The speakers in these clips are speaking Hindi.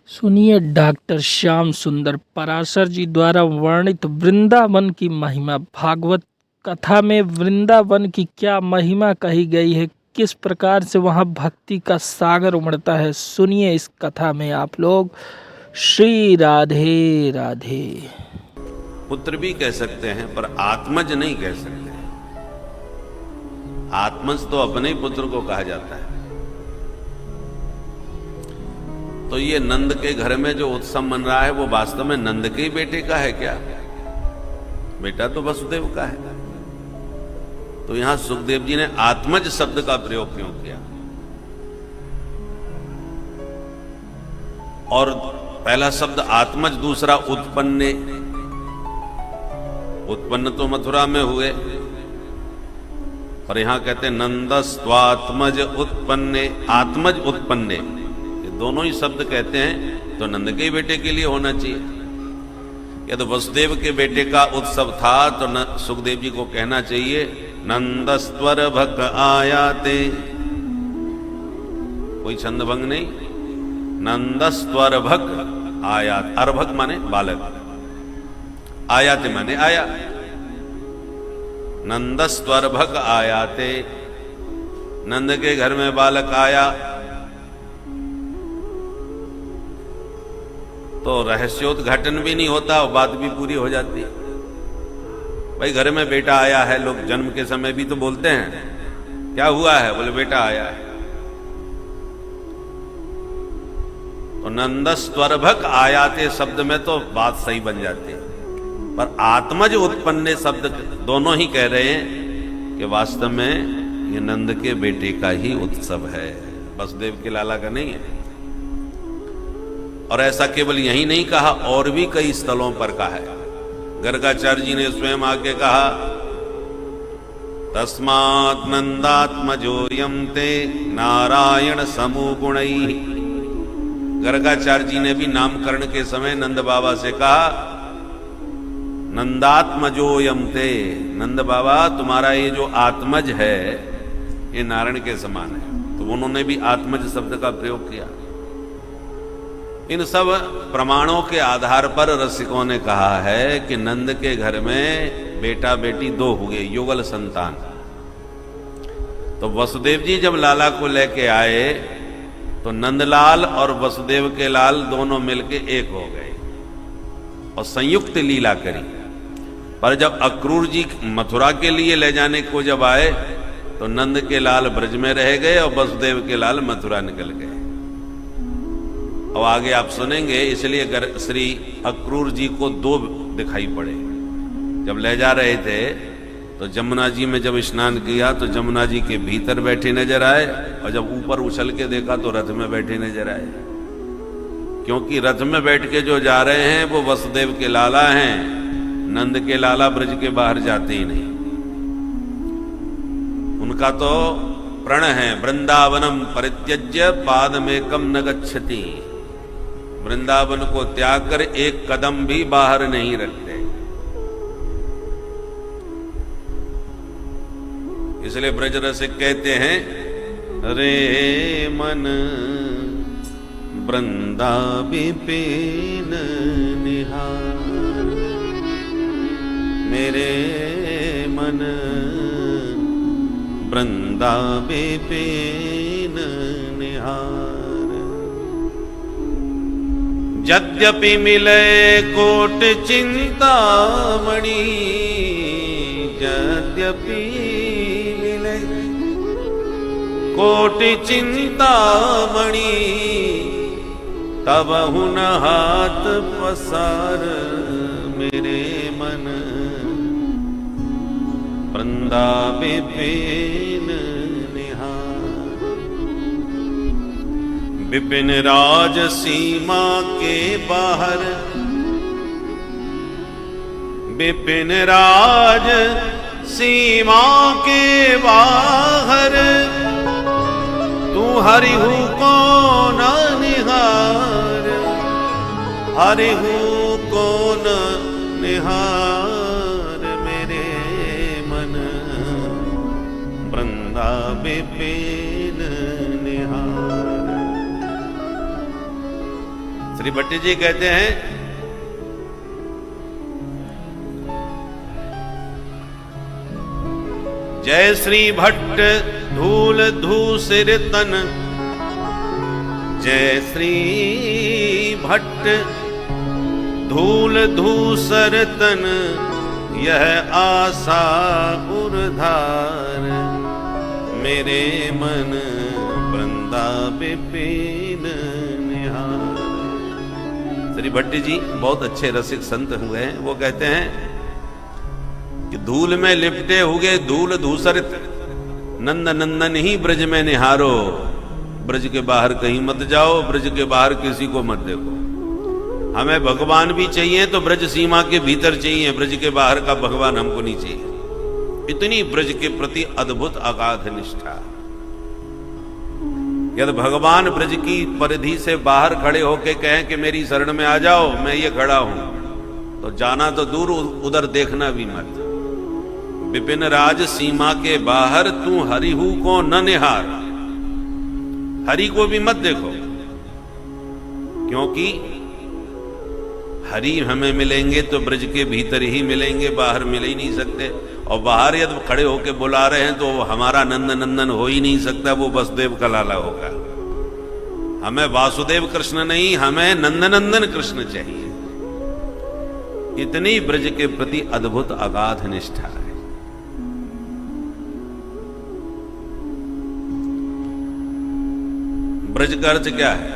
सुनिए डॉक्टर श्याम सुंदर पराशर जी द्वारा वर्णित वृंदावन की महिमा। भागवत कथा में वृंदावन की क्या महिमा कही गई है, किस प्रकार से वहाँ भक्ति का सागर उमड़ता है, सुनिए इस कथा में आप लोग। श्री राधे राधे। पुत्र भी कह सकते हैं पर आत्मज नहीं कह सकते। आत्मज तो अपने ही पुत्र को कहा जाता है। तो ये नंद के घर में जो उत्सव मन रहा है वो वास्तव में नंद के ही बेटे का है क्या? बेटा तो वसुदेव का है। तो यहां सुखदेव जी ने आत्मज शब्द का प्रयोग क्यों किया? और पहला शब्द आत्मज, दूसरा उत्पन्ने। उत्पन्न तो मथुरा में हुए, और यहां कहते हैं नंदस्त्वात्मज उत्पन्ने। आत्मज उत्पन्ने दोनों ही शब्द कहते हैं तो नंद के बेटे के लिए होना चाहिए। या तो वसुदेव के बेटे का उत्सव था तो सुखदेव जी को कहना चाहिए नंदस्वर भक आयाते। कोई छंद भंग नहीं। नंदस्वर भक आयात, अर्भक माने बालक, आयाते माने आया। नंदस्वर भक आयाते, नंद के घर में बालक आया तो रहस्योद्घाटन भी नहीं होता और बात भी पूरी हो जाती। भाई घर में बेटा आया है, लोग जन्म के समय भी तो बोलते हैं क्या हुआ है, बोले बेटा आया है। तो नंदस्त्वरभक आयाते शब्द में तो बात सही बन जाती है, पर आत्मज उत्पन्न शब्द दोनों ही कह रहे हैं कि वास्तव में ये नंद के बेटे का ही उत्सव है, वसुदेव के लाला का नहीं है। और ऐसा केवल यही नहीं कहा, और भी कई स्थलों पर कहा है। गर्गाचार्य जी ने स्वयं आके कहा तस्मात् नंदात्मजोयम ते नारायण समूगुणैः। गर्गाचार्य जी ने भी नामकरण के समय नंद बाबा से कहा नंदात्मजोयम ते, नंद बाबा तुम्हारा ये जो आत्मज है ये नारायण के समान है। तो उन्होंने भी आत्मज शब्द का प्रयोग किया। इन सब प्रमाणों के आधार पर रसिकों ने कहा है कि नंद के घर में बेटा बेटी दो हुए, युगल संतान। तो वसुदेव जी जब लाला को लेके आए तो नंदलाल और वसुदेव के लाल दोनों मिलके एक हो गए और संयुक्त लीला करी। पर जब अक्रूर जी मथुरा के लिए ले जाने को जब आए तो नंद के लाल ब्रज में रह गए और वसुदेव के लाल मथुरा निकल गए। और आगे आप सुनेंगे, इसलिए श्री अक्रूर जी को दो दिखाई पड़े। जब ले जा रहे थे तो जमुना जी में जब स्नान किया तो जमुना जी के भीतर बैठे नजर आए, और जब ऊपर उछल के देखा तो रथ में बैठे नजर आए। क्योंकि रथ में बैठ के जो जा रहे हैं वो वसुदेव के लाला हैं, नंद के लाला ब्रज के बाहर जाते ही नहीं। उनका तो प्रण है वृंदावनम परित्यज्य पादमेकम न गच्छति। वृंदावन को त्याग कर एक कदम भी बाहर नहीं रखते। इसलिए ब्रज रसिक कहते हैं रे मन वृंदा विपिन निहार, मेरे मन वृंदा विपिन निहार। यद्यपि मिले कोट चिंतामणि, यद्यपि मिले कोट चिंतामणि, तब हुन हाथ पसार, मेरे मन वृंदा विपिन निहार। विपिन राज सीमा के बाहर, विपिन राज सीमा के बाहर, तू हरिहु को न निहार, हरिहु को न निहार, मेरे मन वृंदा विपिन निहार। श्री भट्ट जी कहते हैं, जय श्री भट्ट धूल धूसर तन, जय श्री भट्ट धूल धूसर तन, यह आशा उर्धार, मेरे मन वृंदा विपिन निहार। श्री भट्ट जी बहुत अच्छे रसिक संत हुए हैं। वो कहते हैं कि धूल में लिपटे हुए धूल धूसरित, नंद नंदन ही ब्रज में निहारो। ब्रज के बाहर कहीं मत जाओ, ब्रज के बाहर किसी को मत देखो। हमें भगवान भी चाहिए तो ब्रज सीमा के भीतर चाहिए, ब्रज के बाहर का भगवान हमको नहीं चाहिए। इतनी ब्रज के प्रति अद्भुत अगाध निष्ठा। यदि भगवान ब्रज की परिधि से बाहर खड़े होके कहें कि मेरी शरण में आ जाओ, मैं ये खड़ा हूं, तो जाना तो दूर, उधर देखना भी मत। विपिन राज सीमा के बाहर तू हरिहु को न निहार, हरि को भी मत देखो, क्योंकि हरि हमें मिलेंगे तो ब्रज के भीतर ही मिलेंगे, बाहर मिल ही नहीं सकते। और बाहर यदि खड़े होके बुला रहे हैं तो हमारा नंद नंदन हो ही नहीं सकता, वो वसुदेव का लाला होगा। हमें वासुदेव कृष्ण नहीं, हमें नंदनंदन कृष्ण चाहिए। इतनी ब्रज के प्रति अद्भुत अगाध निष्ठा है। ब्रज का अर्थ क्या है?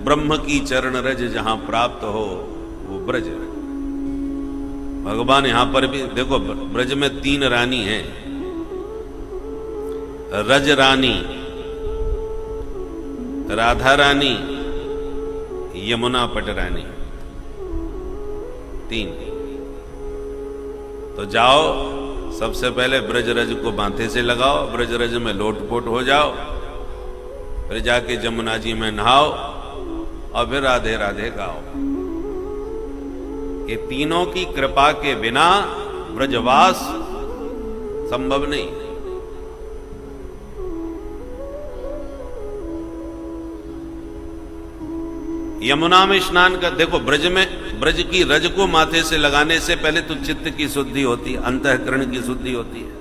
ब्रह्म की चरण रज जहां प्राप्त हो वो ब्रज। भगवान यहां पर भी देखो, ब्रज में 3 रानी हैं, रज रानी, राधा रानी, यमुना पट रानी, 3। तो जाओ सबसे पहले ब्रज रज को माथे से लगाओ, ब्रज रज में लोटपोट हो जाओ, फिर जाके जमुना जी में नहाओ और फिर राधे राधे गाओ। ये तीनों की कृपा के बिना ब्रजवास संभव नहीं। यमुना में स्नान कर, देखो ब्रज में, ब्रज की रज को माथे से लगाने से पहले तो चित्त की शुद्धि होती है, अंतःकरण की शुद्धि होती है।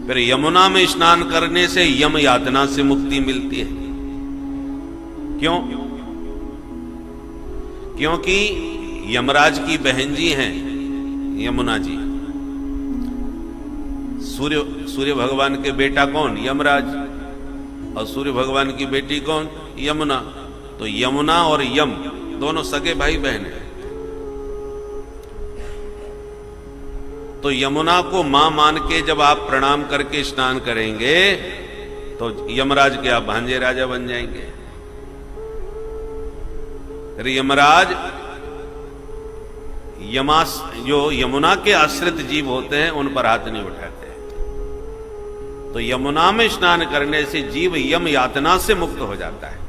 फिर यमुना में स्नान करने से यम यातना से मुक्ति मिलती है। क्यों? क्योंकि यमराज की बहन जी हैं यमुना जी। सूर्य भगवान के बेटा कौन? यमराज। और सूर्य भगवान की बेटी कौन? यमुना। तो यमुना और यम दोनों सगे भाई बहन हैं। तो यमुना को मां मान के जब आप प्रणाम करके स्नान करेंगे तो यमराज के आप भांजे राजा बन जाएंगे। फिर यमराज जो यमुना के आश्रित जीव होते हैं उन पर हाथ नहीं उठाते। तो यमुना में स्नान करने से जीव यम यातना से मुक्त हो जाता है।